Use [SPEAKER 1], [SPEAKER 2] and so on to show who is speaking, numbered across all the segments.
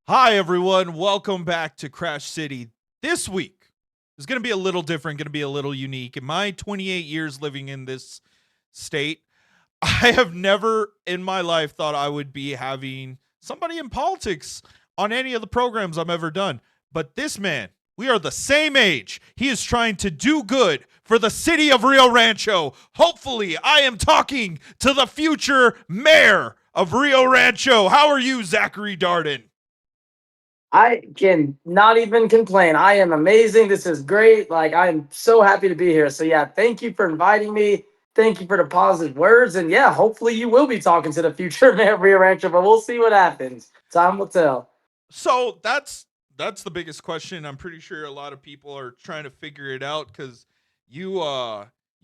[SPEAKER 1] Hi, everyone. Welcome back to Crash City. This week is going to be a little different, going to be a little unique. In my 28 years living in this state, I have never in my life thought I would be having somebody in politics on any of the programs I've ever done. But this man, we are the same age. He is trying to do good for the city of Rio Rancho. Hopefully, I am talking to the future mayor of Rio Rancho. How are you, Zachary Darden?
[SPEAKER 2] I can not even complain. I am amazing. This is great. Like, I'm so happy to be here. So, yeah, thank you for inviting me. Thank you for the positive words. And yeah, hopefully you will be talking to the future mayor of Rio Rancho, but we'll see what happens. Time will tell.
[SPEAKER 1] So that's the biggest question. I'm pretty sure a lot of people are trying to figure it out because you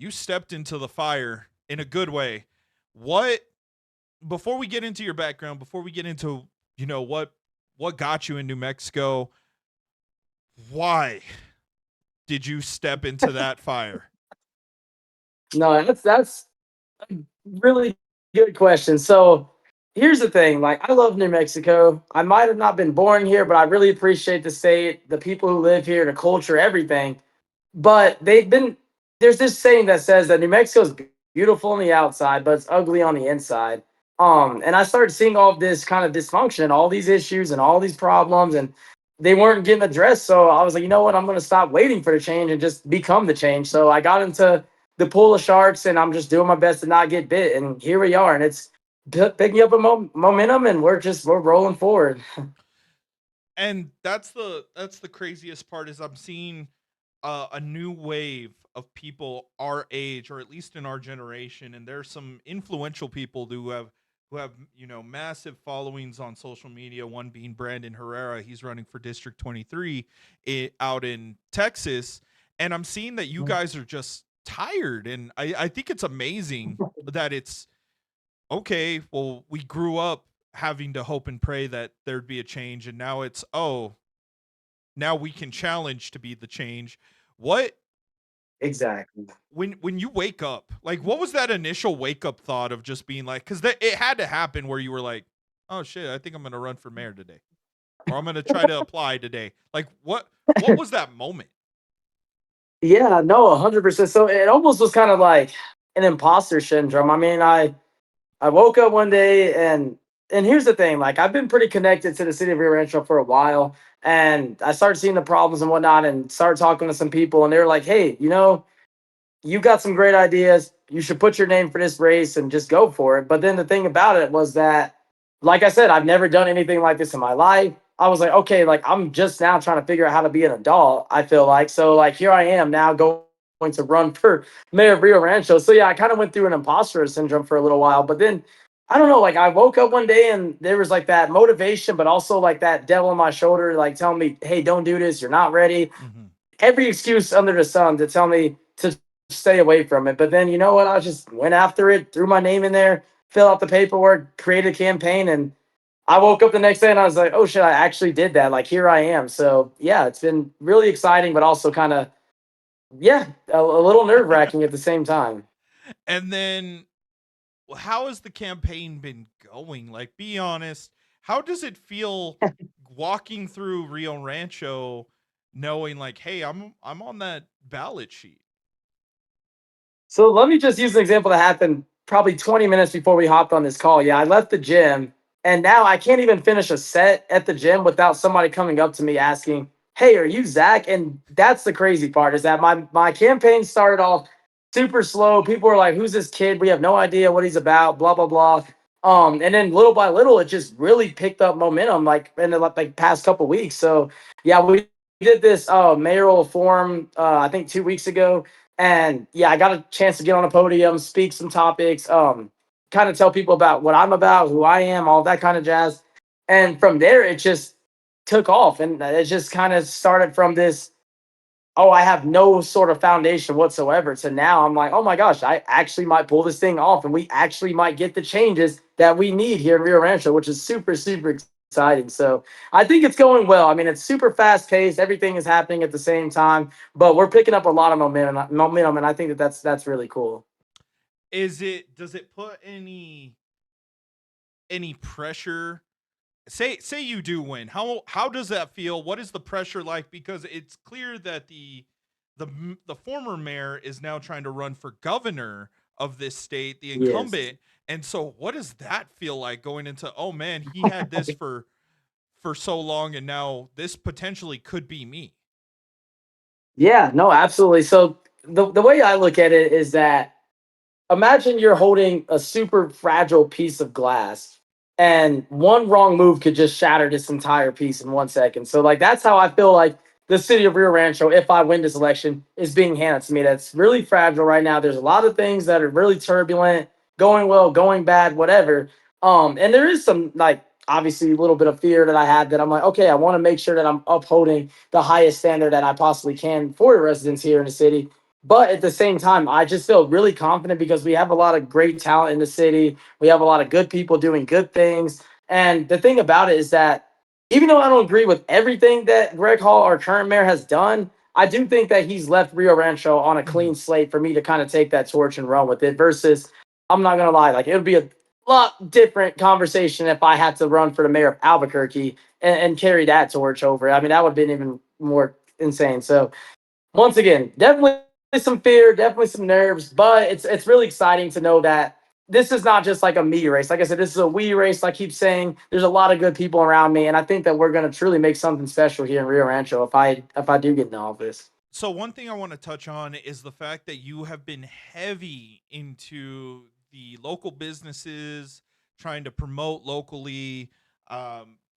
[SPEAKER 1] stepped into the fire in a good way. What before we get into your background, before we get into what got you in New Mexico, why did you step into that fire?
[SPEAKER 2] No, that's a really good question. So here's the thing. Like, I love New Mexico. I might have not been born here, but I really appreciate the state, the people who live here, the culture, everything. But there's this saying that says that New Mexico's beautiful on the outside, but it's ugly on the inside. And I started seeing all of this kind of dysfunction, all these issues and all these problems, and they weren't getting addressed. So I was like, you know what? I'm going to stop waiting for the change and just become the change. So I got into the pool of sharks, and I'm just doing my best to not get bit. And here we are, and it's picking up a momentum, and we're rolling forward.
[SPEAKER 1] And that's the craziest part is I'm seeing a new wave of people our age, or at least in our generation, and there's some influential people who have massive followings on social media. One being Brandon Herrera, he's running for District 23 out in Texas, and I'm seeing that you guys are just tired, and I think it's amazing that it's okay, well, we grew up having to hope and pray that there'd be a change, and now it's, oh, now we can challenge to be the change. What
[SPEAKER 2] Exactly.
[SPEAKER 1] when you wake up, like, what was that initial wake up thought of just being like, because it had to happen where you were like, oh shit, I think I'm gonna run for mayor today, or I'm gonna try to apply today. Like, what was that moment?
[SPEAKER 2] Yeah, no, 100%. So it almost was kind of like an imposter syndrome. I mean, I woke up one day, and here's the thing, like, I've been pretty connected to the city of Rio Rancho for a while, and I started seeing the problems and whatnot, and started talking to some people, and they were like, "Hey, you got some great ideas. You should put your name for this race and just go for it." But then the thing about it was that, like I said, I've never done anything like this in my life. I was like, okay, like, I'm just now trying to figure out how to be an adult. I feel like so, like, here I am now going to run for mayor of Rio Rancho. So yeah, I kind of went through an imposter syndrome for a little while, but then I don't know, like, I woke up one day and there was like that motivation, but also like that devil on my shoulder, like telling me, "Hey, don't do this. You're not ready."
[SPEAKER 1] Hmm.
[SPEAKER 2] Every excuse under the sun to tell me to stay away from it. But then, you know what? I just went after it, threw my name in there, fill out the paperwork, created a campaign, and I woke up the next day and I was like, "Oh shit, I actually did that. Like, here I am." So yeah, it's been really exciting, but also kind of, yeah, a little nerve wracking at the same time.
[SPEAKER 1] And then how has the campaign been going? Like, be honest. How does it feel walking through Rio Rancho, knowing like, hey, I'm on that ballot sheet?
[SPEAKER 2] So let me just use an example that happened probably 20 minutes before we hopped on this call. Yeah, I left the gym, and now I can't even finish a set at the gym without somebody coming up to me asking, "Hey, are you Zach?" And that's the crazy part, is that my campaign started off super slow. People were like, "Who's this kid? We have no idea what he's about." Blah blah blah. And then little by little, it just really picked up momentum, like in the like past couple weeks. So yeah, we did this mayoral forum, I think 2 weeks ago, and yeah, I got a chance to get on a podium, speak some topics, kind of tell people about what I'm about, who I am, all that kind of jazz. And from there, it just took off. And it just kind of started from this, oh, I have no sort of foundation whatsoever, to now I'm like, oh my gosh, I actually might pull this thing off, and we actually might get the changes that we need here in Rio Rancho, which is super, super exciting. So I think it's going well. I mean, it's super fast paced. Everything is happening at the same time, but we're picking up a lot of momentum, and I think that that's really cool.
[SPEAKER 1] Does it put any pressure say you do win. How does that feel? What is the pressure like? Because it's clear that the former mayor is now trying to run for governor of this state, the
[SPEAKER 2] Yes.
[SPEAKER 1] incumbent. And so what does that feel like going into, oh man, he had this for so long and now this potentially could be me.
[SPEAKER 2] Yeah, no, absolutely. So the way I look at it is that imagine you're holding a super fragile piece of glass and one wrong move could just shatter this entire piece in 1 second. So like that's how I feel like the city of Rio Rancho, if I win this election, is being handed to me. That's really fragile right now. There's a lot of things that are really turbulent, going well, going bad, whatever. And there is some like obviously a little bit of fear that I had that I'm like, okay, I want to make sure that I'm upholding the highest standard that I possibly can for the residents here in the city. But at the same time, I just feel really confident because we have a lot of great talent in the city. We have a lot of good people doing good things. And the thing about it is that even though I don't agree with everything that Greg Hall, our current mayor, has done, I do think that he's left Rio Rancho on a
[SPEAKER 1] Mhm.
[SPEAKER 2] clean slate for me to kind of take that torch and run with it. Versus, I'm not going to lie, like it would be a lot different conversation if I had to run for the mayor of Albuquerque and carry that torch over. I mean, that would have been even more insane. So, once again, definitely some fear, definitely some nerves, but it's really exciting to know that this is not just like a me race. Like I said, this is a we race. I keep saying there's a lot of good people around me, and I think that we're gonna truly make something special here in Rio Rancho if I do get in office.
[SPEAKER 1] So one thing I want to touch on is the fact that you have been heavy into the local businesses, trying to promote locally.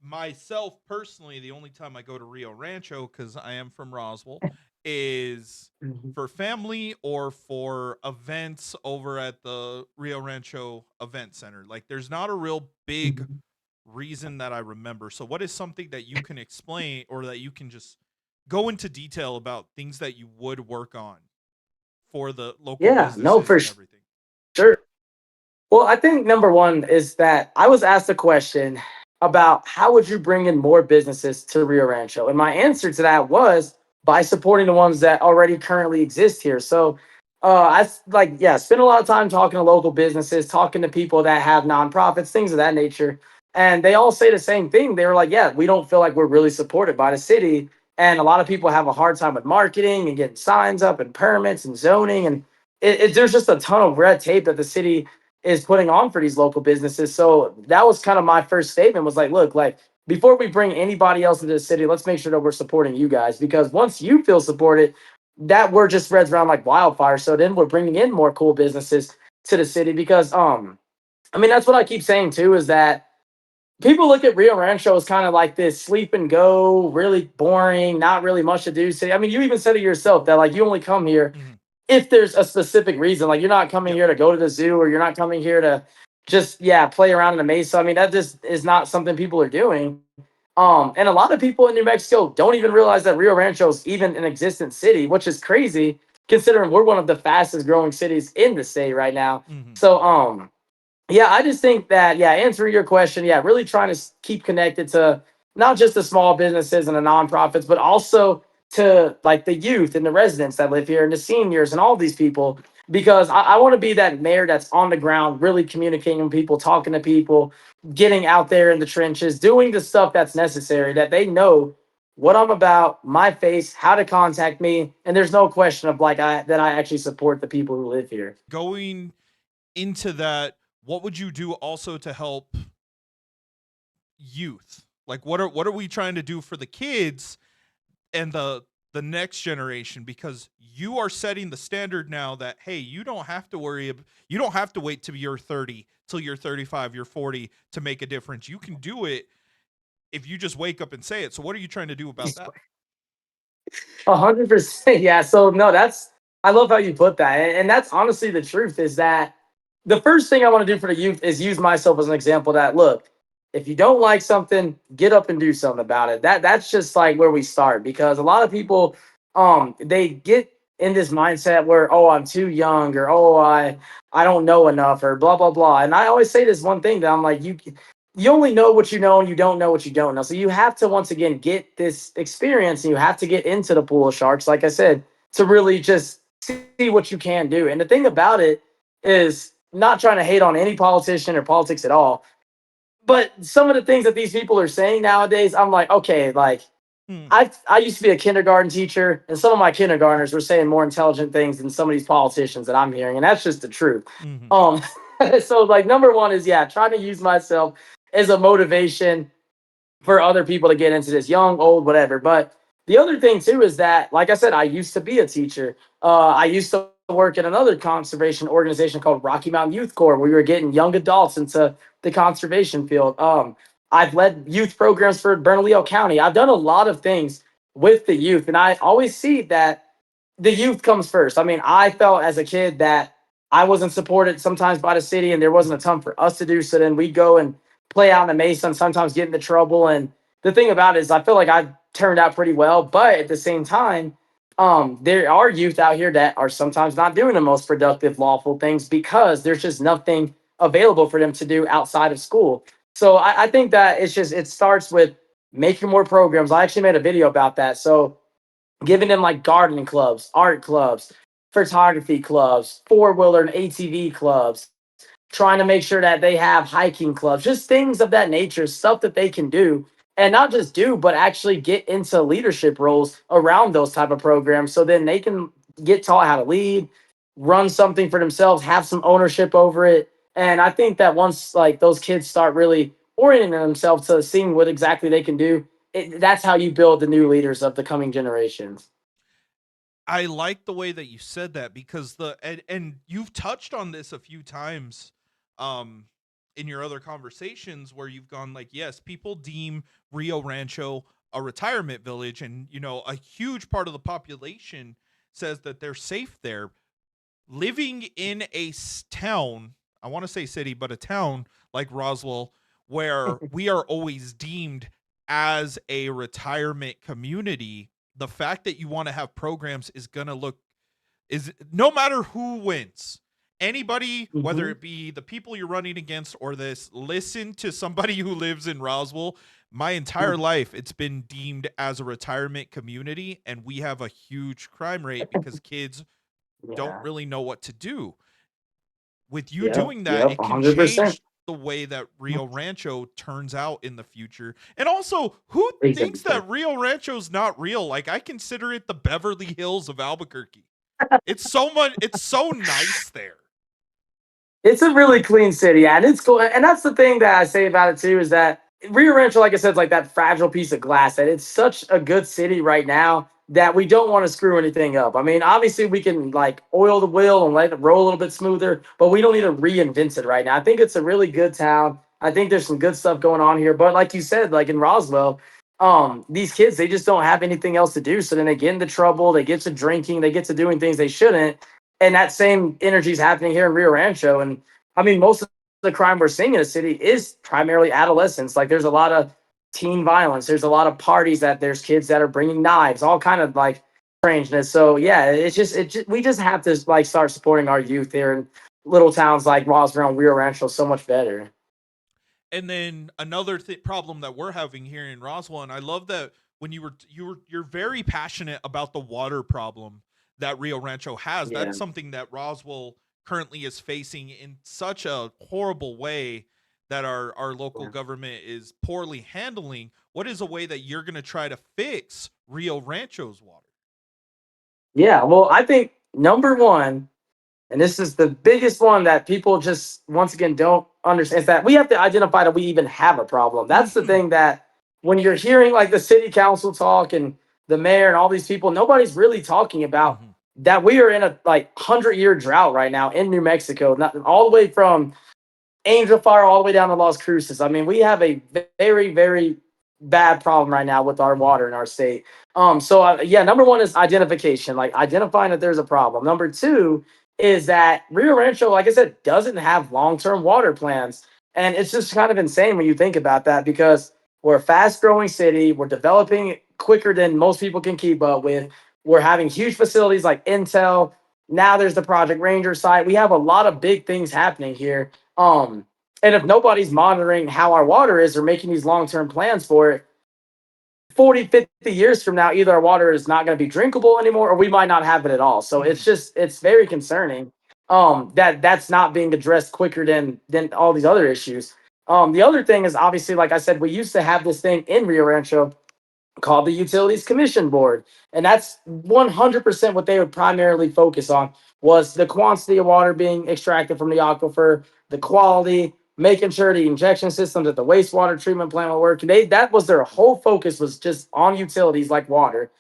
[SPEAKER 1] Myself personally, the only time I go to Rio Rancho, because I am from Roswell, is
[SPEAKER 2] Mhm.
[SPEAKER 1] for family or for events over at the Rio Rancho Event Center. Like, there's not a real big
[SPEAKER 2] Mhm.
[SPEAKER 1] reason that I remember. So, what is something that you can explain or that you can just go into detail about things that you would work on for the local
[SPEAKER 2] Yeah, no,
[SPEAKER 1] businesses
[SPEAKER 2] for
[SPEAKER 1] and everything?
[SPEAKER 2] sure. Well, I think number one is that I was asked a question about how would you bring in more businesses to Rio Rancho, and my answer to that was by supporting the ones that already currently exist here. So, like yeah, spend a lot of time talking to local businesses, talking to people that have nonprofits, things of that nature, and they all say the same thing. They were like, yeah, we don't feel like we're really supported by the city, and a lot of people have a hard time with marketing and getting signs up and permits and zoning, and there's just a ton of red tape that the city is putting on for these local businesses. So that was kind of my first statement was like, look, like before we bring anybody else into the city, let's make sure that we're supporting you guys because once you feel supported, that word just spreads around like wildfire. So then we're bringing in more cool businesses to the city because I mean that's what I keep saying too is that people look at Rio Rancho as kind of like this sleep and go, really boring, not really much to do city. I mean, you even said it yourself that like you only come here
[SPEAKER 1] Mhm.
[SPEAKER 2] if there's a specific reason, like you're not coming
[SPEAKER 1] Yep.
[SPEAKER 2] here to go to the zoo or you're not coming here to just play around in a mesa. I mean, that just is not something people are doing. And a lot of people in New Mexico don't even realize that Rio Rancho is even an existent city, which is crazy considering we're one of the fastest growing cities in the state right now.
[SPEAKER 1] Mhm.
[SPEAKER 2] So yeah, I just think that, yeah, answering your question, yeah, really trying to keep connected to not just the small businesses and the nonprofits, but also to like the youth and the residents that live here and the seniors and all these people, because I want to be that mayor that's on the ground, really communicating with people, talking to people, getting out there in the trenches, doing the stuff that's necessary, that they know what I'm about, my face, how to contact me, and there's no question of like that I actually support the people who live here.
[SPEAKER 1] Going into that, what would you do also to help youth? Like, what are we trying to do for the kids and the next generation? Because you are setting the standard now that, hey, you don't have to you don't have to wait till you're 30, till you're 35, you're 40 to make a difference. You can do it if you just wake up and say it. So what are you trying to do about that?
[SPEAKER 2] 100%. Yeah. So no, that's I love how you put that, and that's honestly the truth. Is that the first thing I want to do for the youth is use myself as an example. That look, if you don't like something, get up and do something about it. That's just like where we start because a lot of people, they get in this mindset where oh I'm too young or oh I don't know enough or blah blah blah. And I always say this one thing that I'm like you only know what you know and you don't know what you don't know. So you have to once again get this experience and you have to get into the pool of sharks, like I said, to really just see what you can do. And the thing about it is not trying to hate on any politician or politics at all. but some of the things that these people are saying nowadays, I'm like, okay, like
[SPEAKER 1] Hmm.
[SPEAKER 2] I used to be a kindergarten teacher, and some of my kindergartners were saying more intelligent things than some of these politicians that I'm hearing, and that's just the truth.
[SPEAKER 1] Mhm.
[SPEAKER 2] Um, so like number one is yeah, trying to use myself as a motivation for other people to get into this, young, old, whatever. But the other thing too is that, like I said, I used to be a teacher. I used to work at another conservation organization called Rocky Mountain Youth Corps, where we were getting young adults into the conservation field. I've led youth programs for Bernalillo County. I've done a lot of things with the youth, and I always see that the youth comes first. I mean, I felt as a kid that I wasn't supported sometimes by the city, and there wasn't a ton for us to do. So then we'd go and play out in the Mesa and sometimes get into trouble. And the thing about it is, I feel like I turned out pretty well, but at the same time, there are youth out here that are sometimes not doing the most productive, lawful things because there's just nothing available for them to do outside of school. So I think that it starts with making more programs. I actually made a video about that. So giving them like gardening clubs, art clubs, photography clubs, four-wheeler and ATV clubs, trying to make sure that they have hiking clubs, just things of that nature, stuff that they can do and not just do, but actually get into leadership roles around those type of programs. So then they can get taught how to lead, run something for themselves, have some ownership over it. And I think that once like those kids start really orienting themselves to seeing what exactly they can do, that's how you build the new leaders of the coming generations.
[SPEAKER 1] I like the way that you said that because and you've touched on this a few times um in your other conversations where you've gone like, yes, people deem Rio Rancho a retirement village, and a huge part of the population says that they're safe there. Living in a town, I want to say city, but a town like Roswell, where we are always deemed as a retirement community, the fact that you want to have programs is going to look is no matter who wins. Anybody, whether
[SPEAKER 2] Mm-hmm.
[SPEAKER 1] it be the people you're running against or this, listen to somebody who lives in Roswell. My entire life, it's been deemed as a retirement community, and we have a huge crime rate because kids don't
[SPEAKER 2] Yeah.
[SPEAKER 1] really know what to do. With you
[SPEAKER 2] Yep.
[SPEAKER 1] doing that,
[SPEAKER 2] Yep.
[SPEAKER 1] it can
[SPEAKER 2] 100%.
[SPEAKER 1] change the way that Rio Rancho turns out in the future. And also, who thinks
[SPEAKER 2] Exactly.
[SPEAKER 1] that Rio Rancho's not real? Like, I consider it the Beverly Hills of Albuquerque. It's so nice there.
[SPEAKER 2] It's a really clean city, and it's cool. And that's the thing that I say about it too is that Rio Rancho, like I said, is like that fragile piece of glass. That it's such a good city right now that we don't want to screw anything up. I mean, obviously we can like oil the wheel and let it roll a little bit smoother, but we don't need to reinvent it right now. I think it's a really good town. I think there's some good stuff going on here. But like you said, like in Roswell, these kids they just don't have anything else to do. So then they get into trouble, they get to drinking, they get to doing things they shouldn't, and that same energy is happening here in Rio Rancho. And I mean, most of the crime we're seeing in the city is primarily adolescents. Like, there's a lot of teen violence. There's a lot of parties that there's kids that are bringing knives, all kind of like strangeness. So yeah, we just have to like start supporting our youth here in little towns like Roswell and Rio Rancho so much better.
[SPEAKER 1] And then another problem that we're having here in Roswell, and I love that when you're very passionate about the water problem that Rio Rancho has.
[SPEAKER 2] Yeah,
[SPEAKER 1] That's something that Roswell currently is facing in such a horrible way that our local
[SPEAKER 2] yeah,
[SPEAKER 1] government is poorly handling. What is a way that you're going to try to fix Rio Rancho's water?
[SPEAKER 2] yeah. Well, I think number one, and this is the biggest one that people just once again don't understand, is that we have to identify that we even have a problem. That's the
[SPEAKER 1] Mhm.
[SPEAKER 2] thing that when you're hearing like the city council talk and the mayor and all these people, nobody's really talking about
[SPEAKER 1] Mhm.
[SPEAKER 2] that we are in a like 100-year drought right now in New Mexico, not all the way from Angel Fire all the way down to Las Cruces. I mean, we have a very, very bad problem right now with our
[SPEAKER 1] Mhm.
[SPEAKER 2] water in our state. Yeah, number one is identification, like identifying that there's a problem. Number two is that Rio Rancho, like I said, doesn't have long-term water plans, and it's just kind of insane when you think about that because we're a fast-growing city, we're developing quicker than most people can keep up with. We're having huge facilities like Intel. Now there's the Project Ranger site. We have a lot of big things happening here, and if nobody's monitoring how our water is or making these long-term plans for it, 40, 50 years from now, either our water is not going to be drinkable anymore or we might not have it at all. So
[SPEAKER 1] Mhm.
[SPEAKER 2] it's very concerning that that's not being addressed quicker than all these other issues. The other thing is obviously, like I said, we used to have this thing in Rio Rancho called the Utilities Commission Board, and that's 100% what they would primarily focus on was the quantity of water being extracted from the aquifer, the quality, making sure the injection systems at the wastewater treatment plant will work. That was their whole focus was just on utilities like water,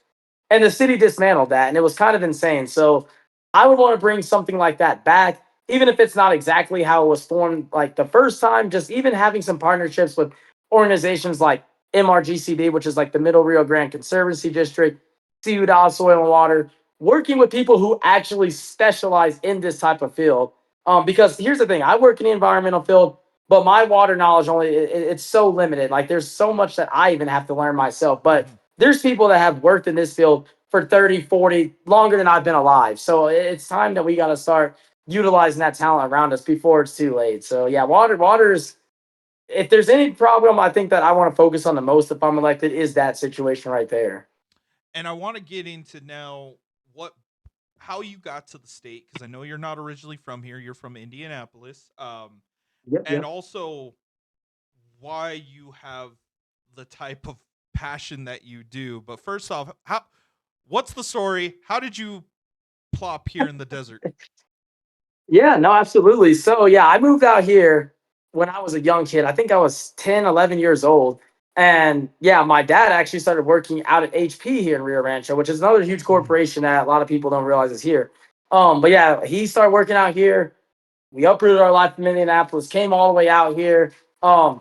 [SPEAKER 2] and the city dismantled that, and it was kind of insane. So I would want to bring something like that back, even if it's not exactly how it was formed like the first time. Just even having some partnerships with organizations like MRGCD, which is like the Middle Rio Grande Conservancy District, CUDA Soil and Water, working with people who actually specialize in this type of field. Because here's the thing, I work in the environmental field, but my water knowledge it's so limited. Like there's so much that I even have to learn myself. But there's people that have worked in this field for 30, 40, longer than I've been alive. So it's time that we got to start utilizing that talent around us before it's too late. So yeah, water is, if there's any problem, I think that I want to focus on the most if I'm elected is that situation right there.
[SPEAKER 1] And I want to get into now what how you got to the state, because I know you're not originally from here. You're from Indianapolis.
[SPEAKER 2] Yep,
[SPEAKER 1] And
[SPEAKER 2] yep.
[SPEAKER 1] also why you have the type of passion that you do. But first off, how what's the story? How did you plop here in the desert?
[SPEAKER 2] Yeah, no, absolutely. So, yeah, I moved out here when I was a young kid. I think I was 10, 11 years old. And yeah, my dad actually started working out at HP here in Rio Rancho, which is another huge
[SPEAKER 1] Mhm.
[SPEAKER 2] corporation that a lot of people don't realize is here. But yeah, he started working out here. We uprooted our life from Indianapolis, came all the way out here,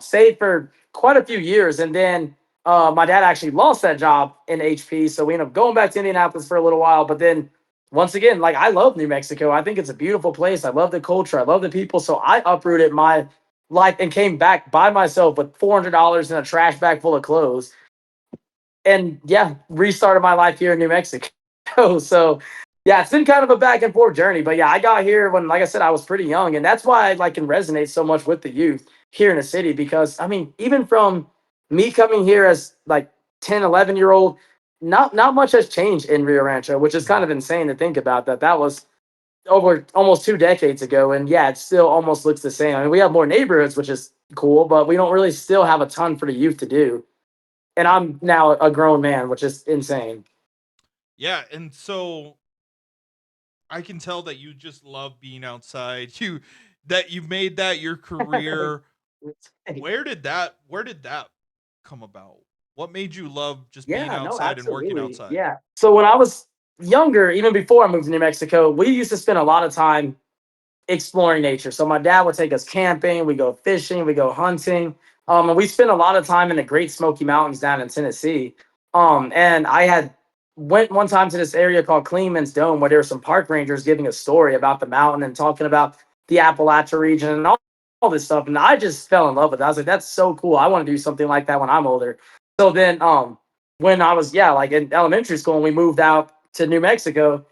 [SPEAKER 2] stayed for quite a few years. And then my dad actually lost that job in HP. So we ended up going back to Indianapolis for a little while. But then once again, like I love New Mexico. I think it's a beautiful place. I love the culture. I love the people. So I uprooted my life and came back by myself with $400 in a trash bag full of clothes. And yeah, restarted my life here in New Mexico. So yeah, it's been kind of a back and forth journey. But yeah, I got here when, like I said, I was pretty young. And that's why I like can resonate so much with the youth here in the city. Because I mean, even from me coming here as like 10, 11-year old, not much has changed in Rio Rancho, which is kind
[SPEAKER 1] Mhm.
[SPEAKER 2] of insane to think about that. That was over almost 2 decades ago. And yeah, it still almost looks the same. I mean, we have more neighborhoods, which is cool, but we don't really still have a ton for the youth to do. And I'm now a grown man, which is insane.
[SPEAKER 1] Yeah, and so I can tell that you just love being outside. You that you've made that your career. Where did that come about? What made you love just being
[SPEAKER 2] Yeah, no,
[SPEAKER 1] outside and working
[SPEAKER 2] absolutely.
[SPEAKER 1] outside?
[SPEAKER 2] Yeah. So when I was younger, even before I moved to New Mexico, we used to spend a lot of time exploring nature. So my dad would take us camping, we go fishing, we go hunting. And we spent a lot of time in the Great Smoky Mountains down in Tennessee. And I had went one time to this area called Cleanman's Dome where there were some park rangers giving a story about the mountain and talking about the Appalachia region and all this stuff. And I just fell in love with it. I was like, that's so cool. I want to do something like that when I'm older. So then when I was, yeah, like in elementary school and we moved out to New Mexico,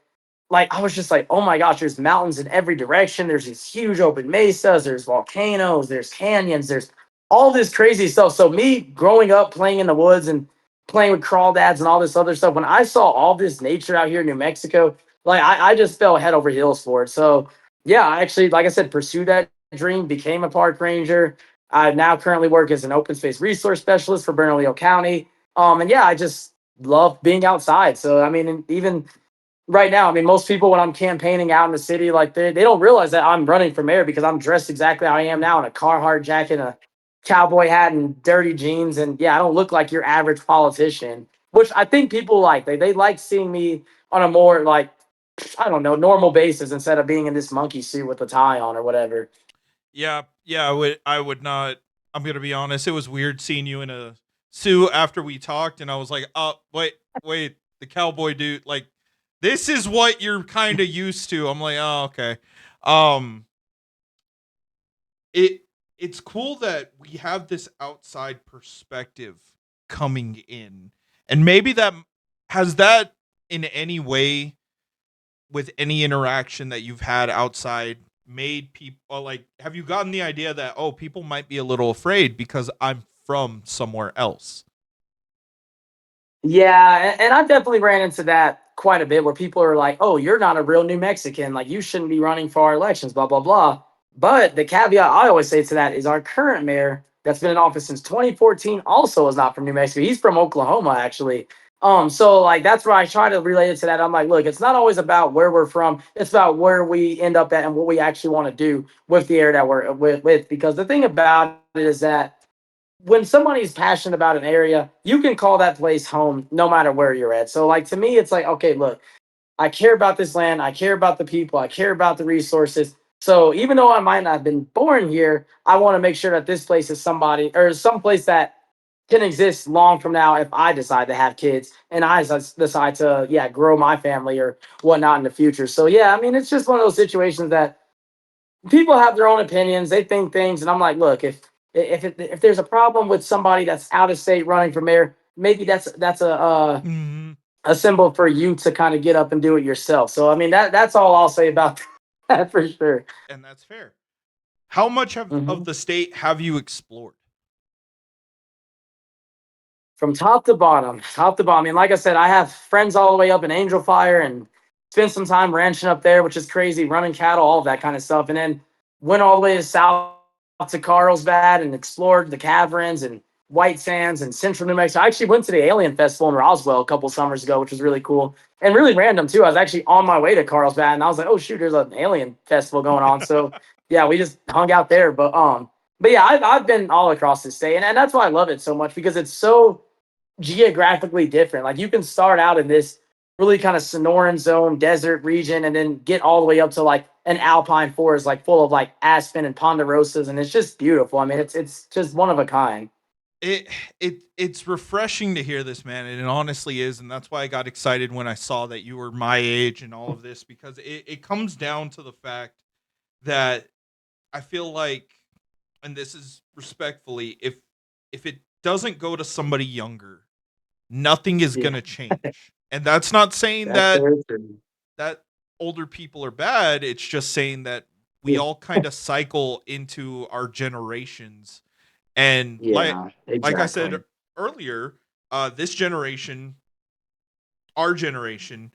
[SPEAKER 2] like I was just like, oh my gosh, there's mountains in every direction. There's these huge open mesas, there's volcanoes, there's canyons, there's all this crazy stuff. So me growing up playing in the woods and playing with crawdads and all this other stuff, when I saw all this nature out here in New Mexico, like I just fell head over heels for it. So yeah, I actually, like I said, pursued that dream, became a park ranger. I now currently work as an open space resource specialist for Bernalillo County. And yeah, I just love being outside. So I mean, even right now, I mean, most people when I'm campaigning out in the city, like they don't realize that I'm running for mayor because I'm dressed exactly how I am now in a Carhartt jacket, a cowboy hat, and dirty jeans. And yeah, I don't look like your average politician, which I think people like. They like seeing me on a more like, I don't know, normal basis instead of being in this monkey suit with a tie on or whatever.
[SPEAKER 1] Yeah, yeah, I would not. I'm gonna be honest. It was weird seeing you in a suit after we talked, and I was like, oh wait, the cowboy dude. Like, this is what you're kind of used to. I'm like, oh, okay. Um, it it's cool that we have this outside perspective coming in, and maybe that has that in any way with any interaction that you've had outside made people like, have you gotten the idea that, oh, people might be a little afraid because I'm from somewhere else?
[SPEAKER 2] Yeah, and I've definitely ran into that quite a bit where people are like, "Oh, you're not a real New Mexican. Like you shouldn't be running for our elections." Blah blah blah. But the caveat I always say to that is our current mayor that's been in office since 2014 also is not from New Mexico. He's from Oklahoma, actually. So like that's where I try to relate it to that. I'm like, look, it's not always about where we're from. It's about where we end up at and what we actually want to do with the area that we're with. Because the thing about it is that when somebody's passionate about an area, you can call that place home no matter where you're at. So like to me, it's like, okay, look, I care about this land. I care about the people. I care about the resources. So even though I might not have been born here, I want to make sure that this place is somebody or some place that can exist long from now if I decide to have kids and I decide to, yeah, grow my family or whatnot in the future. So yeah, I mean, it's just one of those situations that people have their own opinions. They think things, and I'm like, look, if there's a problem with somebody that's out of state running for mayor, maybe that's
[SPEAKER 1] Mhm.
[SPEAKER 2] a symbol for you to kind of get up and do it yourself. So I mean that's all I'll say about that for sure.
[SPEAKER 1] And that's fair. How much of
[SPEAKER 2] Hmm.
[SPEAKER 1] the state have you explored?
[SPEAKER 2] From top to bottom, top to bottom. I mean, like I said, I have friends all the way up in Angel Fire and spent some time ranching up there, which is crazy, running cattle, all of that kind of stuff. And then went all the way to south to Carlsbad and explored the Caverns and White Sands and central New Mexico. I actually went to the Alien Festival in Roswell a couple summers ago, which was really cool and really random too. I was actually on my way to Carlsbad and I was like, oh shoot, there's an alien festival going on. So yeah, we just hung out there. But yeah, I've been all across the state, and that's why I love it so much because it's so geographically different. Like you can start out in this really kind of Sonoran zone desert region and then get all the way up to like an alpine forest like full of like aspen and ponderosas, and it's just beautiful. I mean, it's just one of a kind.
[SPEAKER 1] It it's refreshing to hear this, man, and it honestly is, and that's why I got excited when I saw that you were my age and all of this because it comes down to the fact that I feel like, and this is respectfully, if it doesn't go to somebody younger, nothing is
[SPEAKER 2] Yeah,
[SPEAKER 1] gonna change. And that's not saying
[SPEAKER 2] that's
[SPEAKER 1] that
[SPEAKER 2] very true.
[SPEAKER 1] older people are bad. It's just saying that we
[SPEAKER 2] Yeah,
[SPEAKER 1] all kind of cycle into our generations. And
[SPEAKER 2] yeah,
[SPEAKER 1] like I said
[SPEAKER 2] exactly.
[SPEAKER 1] earlier, this generation, our generation,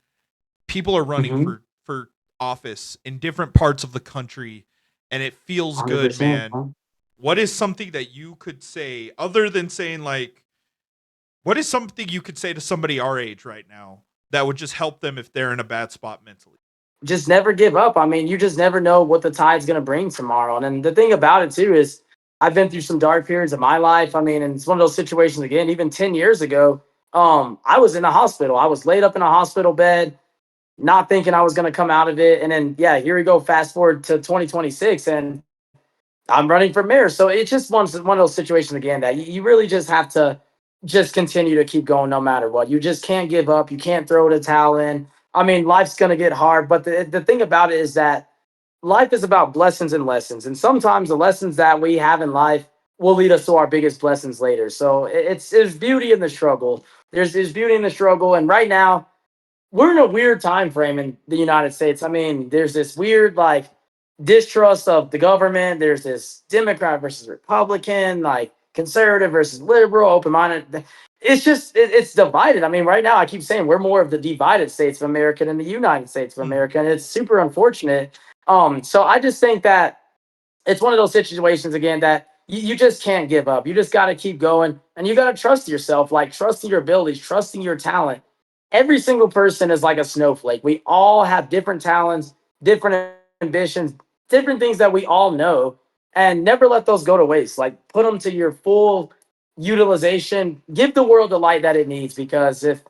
[SPEAKER 1] people are running
[SPEAKER 2] Mm-hmm.
[SPEAKER 1] for office in different parts of the country, and it feels good,
[SPEAKER 2] 100%.
[SPEAKER 1] man. What is something that you could say other than saying like what is something you could say to somebody our age right now that would just help them if they're in a bad spot mentally?
[SPEAKER 2] Just never give up. I mean, you just never know what the tide's going to bring tomorrow. And then the thing about it too is I've been through some dark periods of my life. I mean, and it's one of those situations again, even 10 years ago, I was in a hospital. I was laid up in a hospital bed, not thinking I was going to come out of it. And then, yeah, here we go. Fast forward to 2026 and I'm running for mayor. So it's just one of those situations again that you really just have to just continue to keep going no matter what. You just can't give up. You can't throw the towel in. I mean, life's going to get hard, but the thing about it is that life is about blessings and lessons. And sometimes the lessons that we have in life will lead us to our biggest blessings later. So there's beauty in the struggle. There's beauty in the struggle. And right now, we're in a weird time frame in the United States. I mean, there's this weird like distrust of the government. There's this Democrat versus Republican, like conservative versus liberal, open minded. It's just it's divided. I mean, right now I keep saying we're more of the divided states of America than the United States of
[SPEAKER 1] Mhm.
[SPEAKER 2] America, and it's super unfortunate. So I just think that it's one of those situations again that you just can't give up. You just got to keep going and you got to trust yourself, like trusting your abilities, trusting your talent. Every single person is like a snowflake. We all have different talents, different ambitions, different things that we all know, and never let those go to waste. Like put them to your full utilization. Give the world the light that it needs because if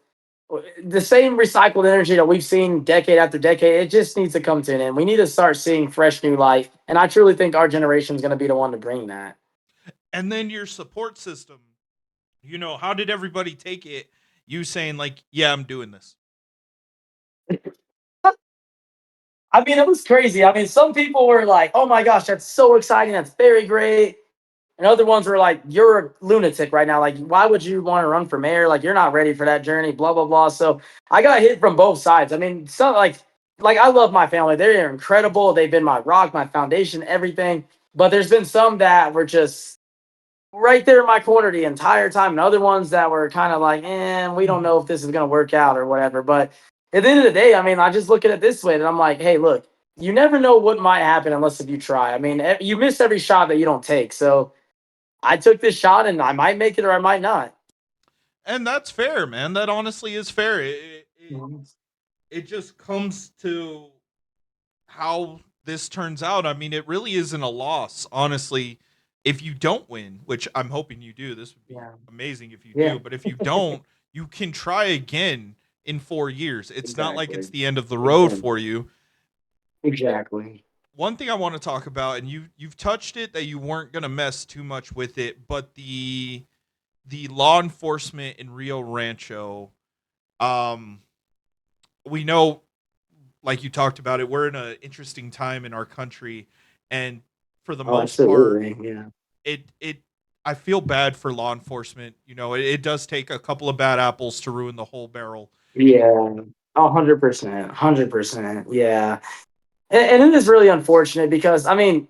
[SPEAKER 2] the same recycled energy that we've seen decade after decade, it just needs to come to an end. We need to start seeing fresh new light. And I truly think our generation is going to be the one to bring that.
[SPEAKER 1] And then your support system, how did everybody take it? You saying like, "Yeah, I'm doing this."
[SPEAKER 2] I mean, it was crazy. I mean, some people were like, oh my gosh, that's so exciting. That's very great. And other ones were like, you're a lunatic right now. Like, why would you want to run for mayor? Like, you're not ready for that journey, blah, blah, blah. So I got hit from both sides. I mean, some like I love my family. They're incredible. They've been my rock, my foundation, everything. But there's been some that were just right there in my corner the entire time, and other ones that were kind of like, we don't
[SPEAKER 1] Mhm.
[SPEAKER 2] know if this is going to work out or whatever. But at the end of the day, I mean, I just look at it this way, and I'm like, hey, look, you never know what might happen unless if you try. I mean, you miss every shot that you don't take. So I took this shot, and I might make it or I might not.
[SPEAKER 1] And that's fair, man. That honestly is fair.
[SPEAKER 2] Mhm.
[SPEAKER 1] It just comes to how this turns out. I mean, it really isn't a loss, honestly. If you don't win, which I'm hoping you do, this would be
[SPEAKER 2] Yeah.
[SPEAKER 1] amazing if you
[SPEAKER 2] Yeah.
[SPEAKER 1] do. But if you don't, you can try again in 4 years. It's not like it's
[SPEAKER 2] Exactly.
[SPEAKER 1] the end of the road
[SPEAKER 2] Exactly.
[SPEAKER 1] for you.
[SPEAKER 2] Exactly.
[SPEAKER 1] One thing I want to talk about, and you've touched it that you weren't gonna mess too much with it, but the law enforcement in Rio Rancho, um, we know, like you talked about it, we're in an interesting time in our country, and for the
[SPEAKER 2] Oh,
[SPEAKER 1] most part,
[SPEAKER 2] absolutely. Yeah.
[SPEAKER 1] it I feel bad for law enforcement. You know, it does take a couple of bad apples to ruin the whole barrel.
[SPEAKER 2] Yeah. 100%. 100%. Yeah. And it is really unfortunate because I mean,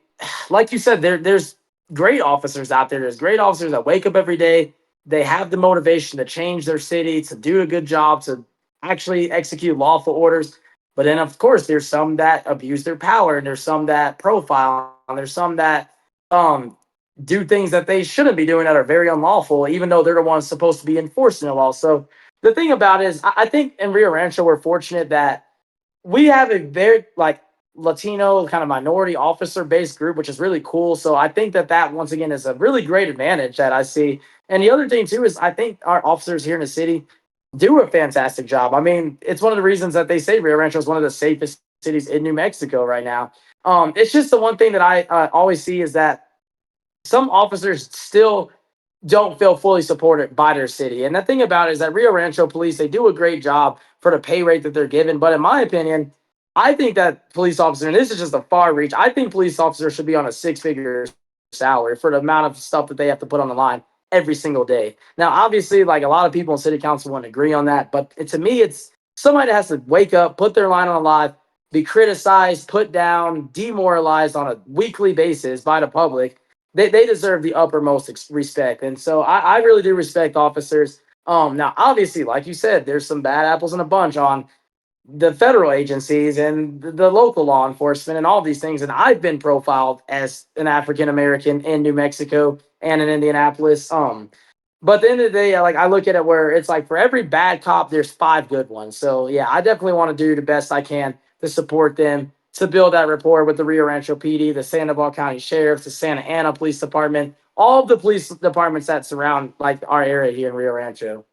[SPEAKER 2] like you said, there's great officers out there. There's great officers that wake up every day. They have the motivation to change their city, to do a good job, to actually execute lawful orders. But then, of course, there's some that abuse their power, and there's some that profile, and there's some that um, do things that they shouldn't be doing that are very unlawful, even though they're the ones supposed to be enforcing the law. So the thing about it is, I think in Rio Rancho, we're fortunate that we have a very like Latino kind of minority officer based group, which is really cool. So I think that once again is a really great advantage that I see. And the other thing too is I think our officers here in the city do a fantastic job. I mean, it's one of the reasons that they say Rio Rancho is one of the safest cities in New Mexico right now. It's just the one thing that I always see is that some officers still don't feel fully supported by their city. And the thing about it is that Rio Rancho police, they do a great job for the pay rate that they're given. But in my opinion, I think that police officer, and this is just a far reach, I think police officers should be on a six-figure salary for the amount of stuff that they have to put on the line every single day. Now, obviously, like a lot of people in city council wouldn't agree on that, but to me, it's somebody that has to wake up, put their line on the line, be criticized, put down, demoralized on a weekly basis by the public. They deserve the uppermost respect. And so I really do respect officers. Now, obviously, like you said, there's some bad apples in a bunch on the federal agencies and the local law enforcement and all these things. And I've been profiled as an African American in New Mexico and in Indianapolis. But at the end of the day, like I look at it where it's like for every bad cop, there's five good ones. So yeah, I definitely want to do the best I can to support them, to build that rapport with the Rio Rancho PD, the Sandoval County Sheriffs, the Santa Ana Police Department, all of the police departments that surround like our area here in Rio Rancho.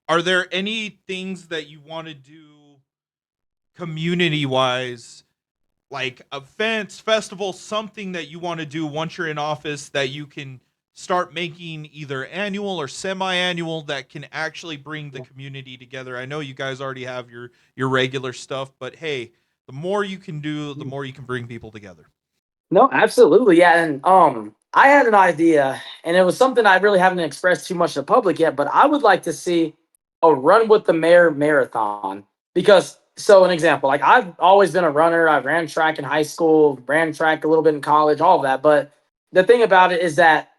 [SPEAKER 1] Are there any things that you want to do community wise, like events, festivals, something that you want to do once you're in office that you can start making either annual or semi-annual that can actually bring the community together? I know you guys already have your regular stuff, but hey, the more you can do, the more you can bring people together.
[SPEAKER 2] No, absolutely. Yeah. And I had an idea, and it was something I really haven't expressed too much to the public yet, but I would like to see a run with the mayor marathon. Because, so an example, like I've always been a runner. I ran track in high school, ran track a little bit in college, all of that. But the thing about it is that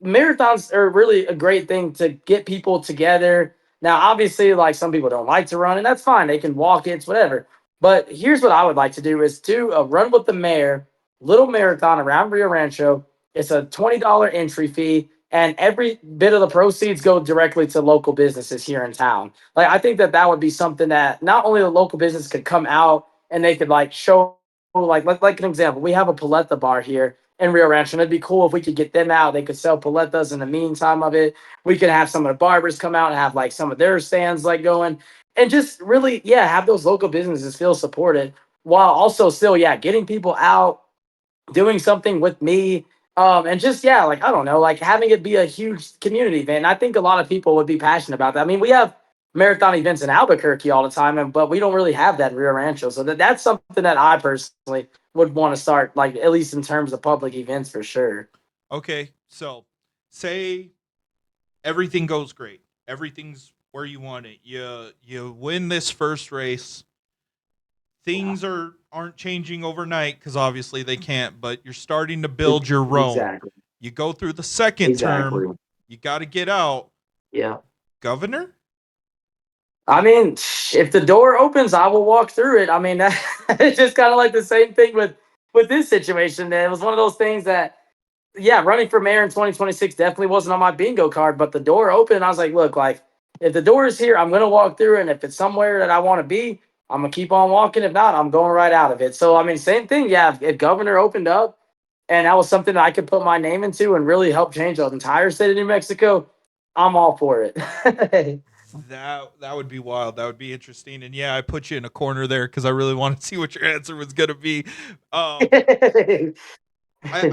[SPEAKER 2] marathons are really a great thing to get people together. Now, obviously, like some people don't like to run, and that's fine. They can walk it, it's whatever. But here's what I would like to do is do a run with the mayor, little marathon around Rio Rancho. It's a $20 entry fee, and every bit of the proceeds go directly to local businesses here in town. Like I think that would be something that not only the local business could come out and they could like show like an example. We have a paleta bar here in Rio Rancho. And it'd be cool if we could get them out. They could sell paletas in the meantime of it. We could have some of the barbers come out and have like some of their stands like going and just really, yeah, have those local businesses feel supported while also still, yeah, getting people out, doing something with me. And just, yeah, like, I don't know, like having it be a huge community event. And I think a lot of people would be passionate about that. I mean, we have marathon events in Albuquerque all the time, but we don't really have that in Rio Rancho. So that's something that I personally would want to start, like at least in terms of public events for sure.
[SPEAKER 1] Okay, so say everything goes great. Everything's where you want it. You win this first race.
[SPEAKER 2] Yeah,
[SPEAKER 1] Things aren't changing overnight because obviously they can't, but you're starting to build
[SPEAKER 2] e-
[SPEAKER 1] your Rome.
[SPEAKER 2] exactly,
[SPEAKER 1] You go through the second
[SPEAKER 2] exactly.
[SPEAKER 1] term, you got to get out.
[SPEAKER 2] Yeah.
[SPEAKER 1] Governor?
[SPEAKER 2] I mean, if the door opens, I will walk through it. I mean, that, it's just kind of like the same thing with this situation. It was one of those things that, yeah, running for mayor in 2026 definitely wasn't on my bingo card. But the door opened, I was like, look, like if the door is here, I'm gonna walk through, it, and if it's somewhere that I want to be, I'm gonna keep on walking. If not, I'm going right out of it. So I mean, same thing. Yeah, if governor opened up, and that was something that I could put my name into and really help change the entire state of New Mexico, I'm all for it.
[SPEAKER 1] That would be wild. That would be interesting. And yeah, I put you in a corner there because I really wanted to see what your answer was gonna be. I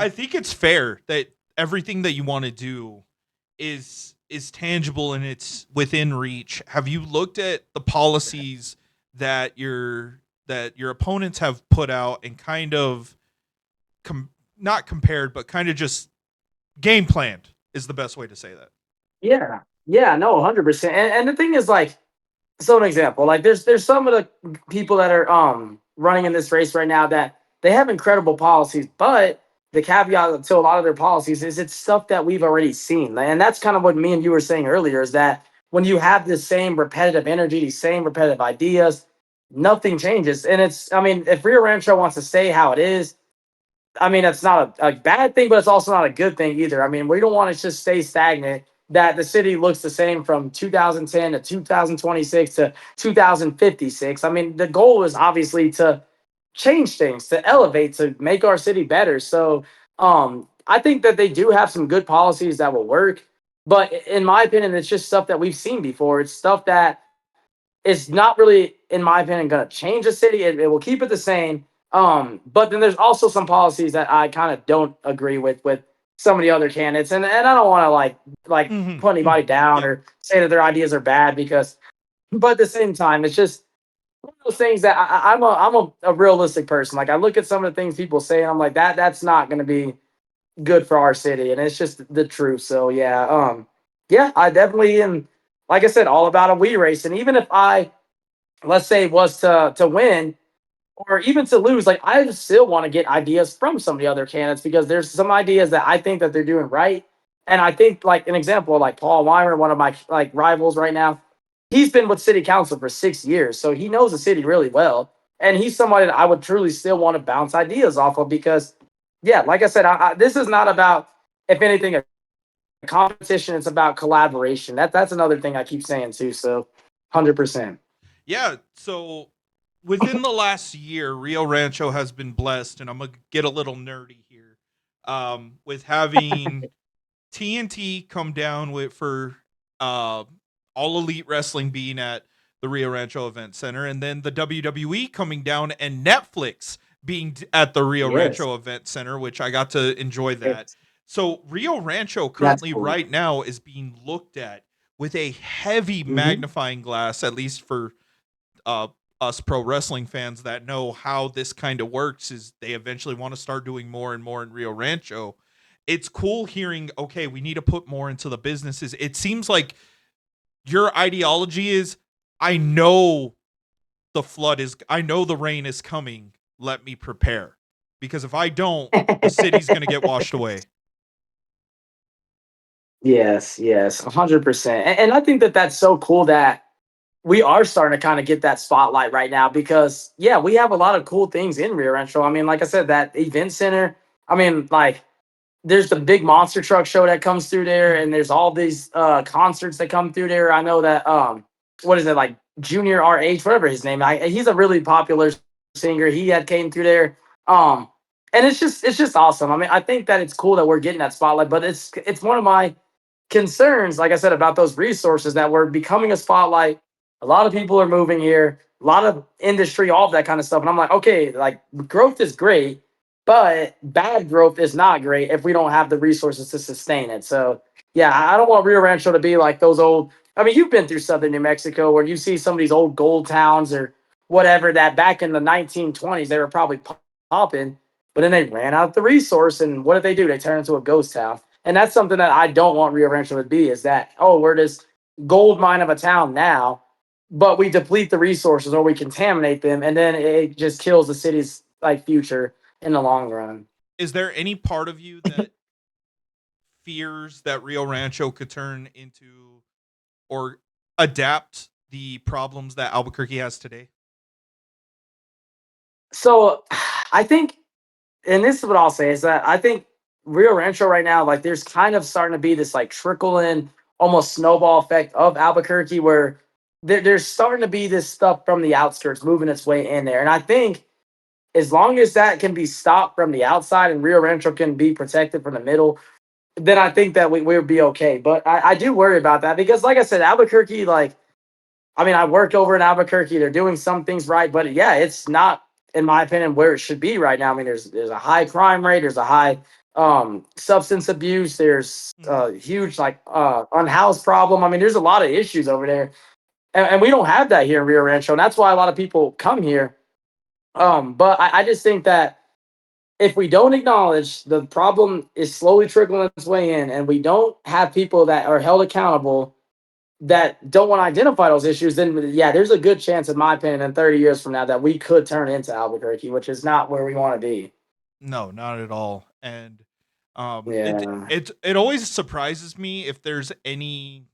[SPEAKER 1] think it's fair that everything that you want to do is tangible and it's within reach. Have you looked at the policies that your opponents have put out and kind of not compared, but kind of just game planned is the best way to say that.
[SPEAKER 2] Yeah, yeah, no, 100%. And the thing is, like, so an example, like, there's some of the people that are running in this race right now that they have incredible policies, but the caveat to a lot of their policies is it's stuff that we've already seen, and that's kind of what me and you were saying earlier. Is that when you have the same repetitive energy, these same repetitive ideas, nothing changes. And it's, I mean, if Rio Rancho wants to stay how it is, I mean, that's not a bad thing, but it's also not a good thing either. I mean, we don't want to just stay stagnant, that the city looks the same from 2010 to 2026 to 2056. I mean, the goal is obviously to change things, to elevate, to make our city better. So I think that they do have some good policies that will work. But in my opinion, it's just stuff that we've seen before. It's stuff that is not really, in my opinion, going to change the city. It will keep it the same. But then there's also some policies that I kind of don't agree with some of the other candidates, and I don't want to like
[SPEAKER 1] Mm-hmm.
[SPEAKER 2] put anybody down
[SPEAKER 1] Yeah.
[SPEAKER 2] or say that their ideas are bad because, but at the same time, it's just one of those things that I'm a realistic person. Like I look at some of the things people say, and I'm like that's not going to be good for our city, and it's just the truth. So yeah, yeah, I definitely am. Like I said, all about a we race, and even if I, let's say, was to win or even to lose, like I just still want to get ideas from some of the other candidates because there's some ideas that I think that they're doing right. And I think like an example, like Paul Weimer, one of my like rivals right now, he's been with city council for 6 years. So he knows the city really well. And he's somebody that I would truly still want to bounce ideas off of because, yeah, like I said, this is not about, if anything, a competition. It's about collaboration. That's another thing I keep saying too. So 100%.
[SPEAKER 1] Yeah. So within the last year, Rio Rancho has been blessed, and I'm gonna get a little nerdy here, with having TNT come down with for uh, all elite wrestling being at the Rio Rancho Event Center, and then the WWE coming down and Netflix being at the Rio
[SPEAKER 2] Yes.
[SPEAKER 1] Rancho Event Center, which I got to enjoy that.
[SPEAKER 2] Yes.
[SPEAKER 1] So Rio Rancho
[SPEAKER 2] That's
[SPEAKER 1] currently
[SPEAKER 2] cool.
[SPEAKER 1] right now is being looked at with a heavy
[SPEAKER 2] Hmm.
[SPEAKER 1] magnifying glass, at least for uh, us pro wrestling fans that know how this kind of works. Is they eventually want to start doing more and more in Rio Rancho. It's cool hearing, okay, we need to put more into the businesses. It seems like your ideology is, I know I know the rain is coming. Let me prepare. Because if I don't, the city's going to get washed away.
[SPEAKER 2] Yes, yes, 100%. And I think that that's so cool that we are starting to kind of get that spotlight right now because, yeah, we have a lot of cool things in Rio Rancho. I mean, like I said, that event center. I mean, like there's the big monster truck show that comes through there,
[SPEAKER 1] Mhm.
[SPEAKER 2] and there's all these concerts that come through there. I know that what is it, like Junior RH, whatever his name. He's a really popular singer. He had came through there. Um, and it's just awesome. I mean, I think that it's cool that we're getting that spotlight, but it's one of my concerns, like I said, about those resources that we're becoming a spotlight. A lot of people are moving here, a lot of industry, all of that kind of stuff. And I'm like, okay, like growth is great, but bad growth is not great if we don't have the resources to sustain it. So yeah, I don't want Rio Rancho to be like those old. I mean, you've been through southern New Mexico where you see some of these old gold towns or whatever that back in the 1920s they were probably popping, but then they ran out of the resource, and what did they do? They turned into a ghost town. And that's something that I don't want Rio Rancho to be, is that, oh, we're this gold mine of a town now, but we deplete the resources or we contaminate them, and then it just kills the city's like future in the long run.
[SPEAKER 1] Is there any part of you that fears that Rio Rancho could turn into or adapt the problems that Albuquerque has today?
[SPEAKER 2] So I think, and this is what I'll say is that I think Rio Rancho right now, like there's kind of starting to be this like trickle in, almost snowball effect of Albuquerque where there's starting to be this stuff from the outskirts moving its way in there. And I think as long as that can be stopped from the outside and Rio Rancho can be protected from the middle, then I think that we'll be okay. But I do worry about that because, like I said, Albuquerque, like, I mean, I work over in Albuquerque. They're doing some things right, but yeah, it's not, in my opinion, where it should be right now. I mean, there's a high crime rate, there's a high substance abuse, there's
[SPEAKER 1] Mhm.
[SPEAKER 2] a huge like unhoused problem. I mean, there's a lot of issues over there, and we don't have that here in Rio Rancho, and that's why a lot of people come here. But I just think that if we don't acknowledge the problem is slowly trickling its way in, and we don't have people that are held accountable that don't want to identify those issues, then yeah, there's a good chance, in my opinion, in 30 years from now, that we could turn into Albuquerque, which is not where we want to be.
[SPEAKER 1] No, not at all. And
[SPEAKER 2] Yeah.
[SPEAKER 1] it always surprises me if there's any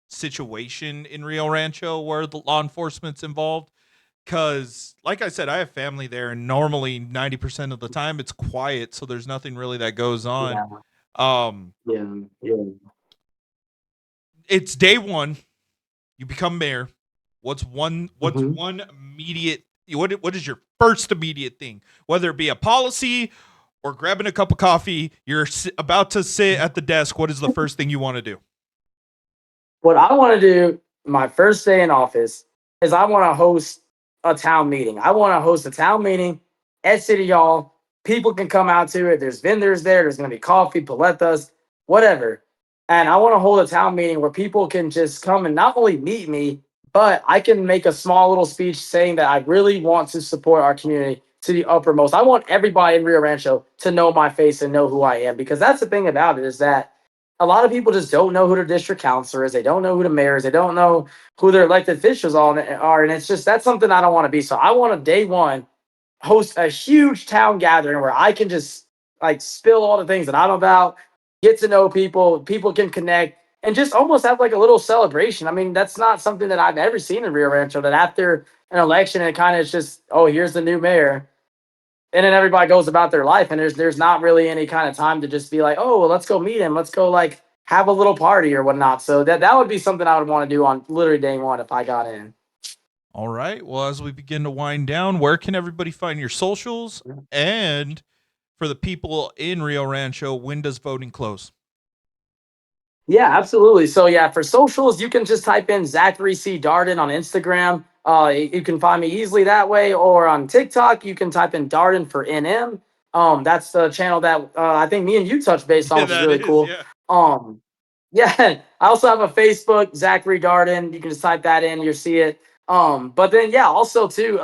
[SPEAKER 1] situation in Rio Rancho where the law enforcement's involved. Cause like I said, I have family there, and normally 90% of the time it's quiet, so there's nothing really that goes on.
[SPEAKER 2] Yeah.
[SPEAKER 1] Um,
[SPEAKER 2] Yeah. Yeah.
[SPEAKER 1] it's day one. You become mayor. What's
[SPEAKER 2] Hmm.
[SPEAKER 1] one immediate what is your first immediate thing? Whether it be a policy or grabbing a cup of coffee, you're about to sit at the desk. What is the first thing you want to do?
[SPEAKER 2] What I want to do my first day in office is I want to host a town meeting. I want to host a town meeting at City Hall. People can come out to it. There's vendors there. There's going to be coffee, paletas, whatever. And I want to hold a town meeting where people can just come and not only meet me, but I can make a small little speech saying that I really want to support our community to the uppermost. I want everybody in Rio Rancho to know my face and know who I am, because that's the thing about it is that a lot of people just don't know who their district councilor is. They don't know who the mayor is. They don't know who their elected officials are. And it's just, that's something I don't want to be. So I want to day one host a huge town gathering where I can just like spill all the things that I'm about, get to know people, people can connect, and just almost have like a little celebration. I mean, that's not something that I've ever seen in Rio Rancho, that after an election, it kind of is just, oh, here's the new mayor, and then everybody goes about their life, and there's not really any kind of time to just be like, oh, well, let's go meet him, let's go like have a little party or whatnot. So that would be something I would want to do on literally day one if I got in.
[SPEAKER 1] All right. Well, as we begin to wind down, where can everybody find your socials? And for the people in Rio Rancho, when does voting close?
[SPEAKER 2] Yeah, absolutely. So yeah, for socials, you can just type in Zachary C. Darden on Instagram. You can find me easily that way, or on TikTok, you can type in Darden for NM. That's the channel that I think me and you touched base on,
[SPEAKER 1] Yeah,
[SPEAKER 2] which is
[SPEAKER 1] that
[SPEAKER 2] really
[SPEAKER 1] is.
[SPEAKER 2] cool.
[SPEAKER 1] Yeah.
[SPEAKER 2] Um, yeah, I also have a Facebook, Zachary Darden. You can just type that in, you'll see it. But then yeah, also too,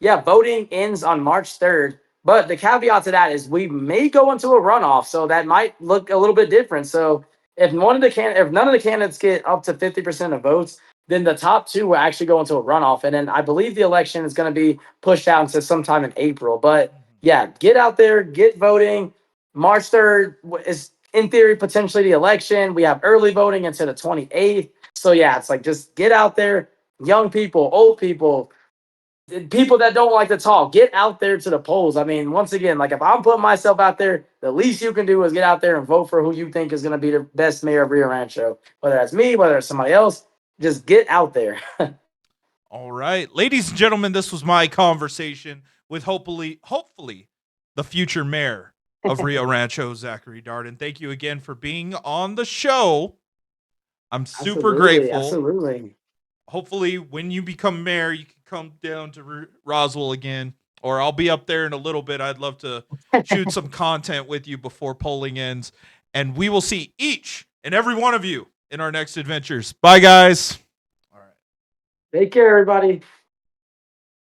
[SPEAKER 2] yeah, voting ends on March 3rd. But the caveat to that is we may go into a runoff, so that might look a little bit different. So if none of the candidates get up to 50% of votes, then the top two will actually go into a runoff, and then I believe the election is going to be pushed out into sometime in April. But yeah, get out there, get voting. March 3rd is in theory potentially the election. We have early voting until the 28th. So yeah, it's like just get out there, young people, old people, people that don't like to talk, get out there to the polls. I mean, once again, like if I'm putting myself out there, the least you can do is get out there and vote for who you think is going to be the best mayor of Rio Rancho. Whether that's me, whether it's somebody else, just get out there.
[SPEAKER 1] All right. Ladies and gentlemen, this was my conversation with hopefully the future mayor of Rio Rancho, Zachary Darden. Thank you again for being on the show. I'm super
[SPEAKER 2] Absolutely,
[SPEAKER 1] grateful.
[SPEAKER 2] absolutely.
[SPEAKER 1] Hopefully, when you become mayor, you can come down to Roswell again, or I'll be up there in a little bit. I'd love to shoot some content with you before polling ends, and we will see each and every one of you in our next adventures. Bye, guys. All right.
[SPEAKER 2] Take care, everybody.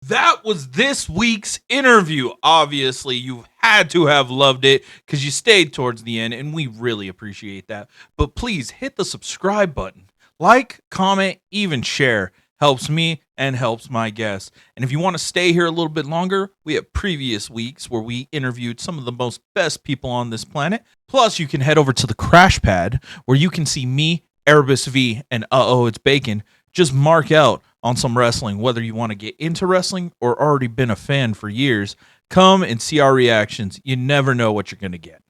[SPEAKER 1] That was this week's interview. Obviously, you had to have loved it because you stayed towards the end, and we really appreciate that. But please hit the subscribe button. Like, comment, even share. Helps me and helps my guests. And if you want to stay here a little bit longer, we have previous weeks where we interviewed some of the most best people on this planet. Plus, you can head over to the Crash Pad where you can see me, Erebus V, and it's Bacon just mark out on some wrestling, whether you want to get into wrestling or already been a fan for years. Come and see our reactions. You never know what you're going to get.